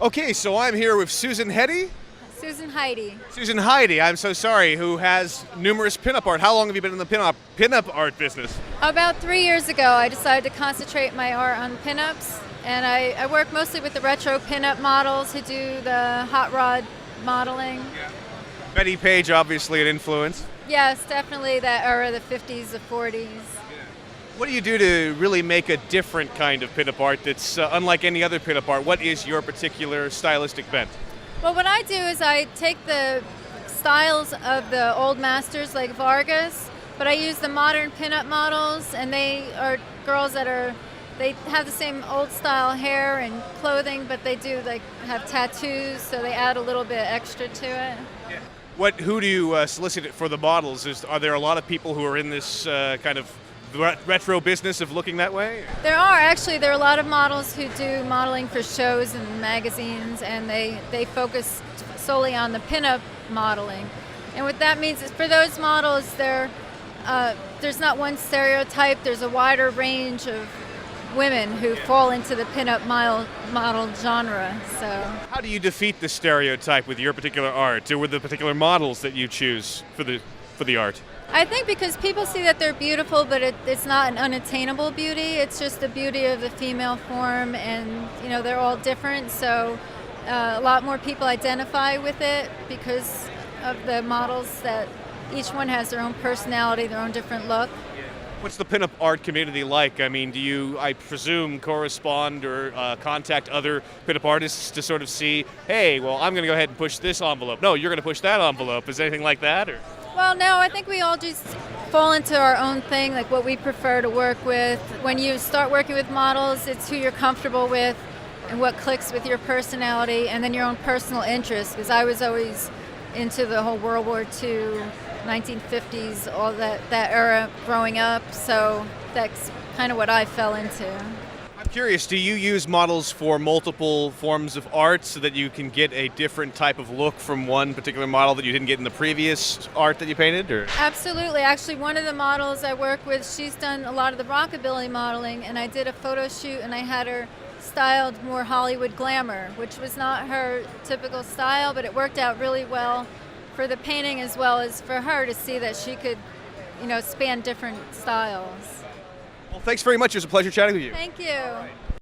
Okay, so I'm here with Susan Heidi. Heidi. Susan Heidi, I'm so sorry, who has numerous pinup art. How long have you been in the pinup art business? About 3 years ago, I decided to concentrate my art on pinups, and I work mostly with the retro pinup models who do the hot rod modeling. Yeah. Betty Page, obviously an influence. Yes, definitely that era, the 50s, the 40s. What do you do to really make a different kind of pinup art that's unlike any other pinup art? What is your particular stylistic bent? Well, what I do is I take the styles of the old masters like Vargas, but I use the modern pinup models, and they are girls they have the same old style hair and clothing, but they do have tattoos, so they add a little bit extra to it. Who do you solicit for the models? Are there a lot of people who are in this kind of retro business of looking that way? There are a lot of models who do modeling for shows and magazines, and they focus solely on the pinup modeling. And what that means is for those models, there's not one stereotype. There's a wider range of women who fall into the pinup model genre. So how do you defeat the stereotype with your particular art, or with the particular models that you choose for the art? I think because people see that they're beautiful, but it's not an unattainable beauty. It's just the beauty of the female form, and they're all different. So a lot more people identify with it because of the models, that each one has their own personality, their own different look. What's the pinup art community like? I mean, do you, I presume, correspond or contact other pinup artists to sort of see, hey, well, I'm going to go ahead and push this envelope. No, you're going to push that envelope. Is there anything like that? Or? Well, no, I think we all just fall into our own thing, like what we prefer to work with. When you start working with models, it's who you're comfortable with and what clicks with your personality, and then your own personal interests, because I was always into the whole World War II, 1950s, all that era growing up, so that's kind of what I fell into. I'm curious, do you use models for multiple forms of art so that you can get a different type of look from one particular model that you didn't get in the previous art that you painted? Or? Absolutely. Actually, one of the models I work with, she's done a lot of the rockabilly modeling, and I did a photo shoot and I had her styled more Hollywood glamour, which was not her typical style, but it worked out really well for the painting as well as for her to see that she could, span different styles. Well, thanks very much. It was a pleasure chatting with you. Thank you.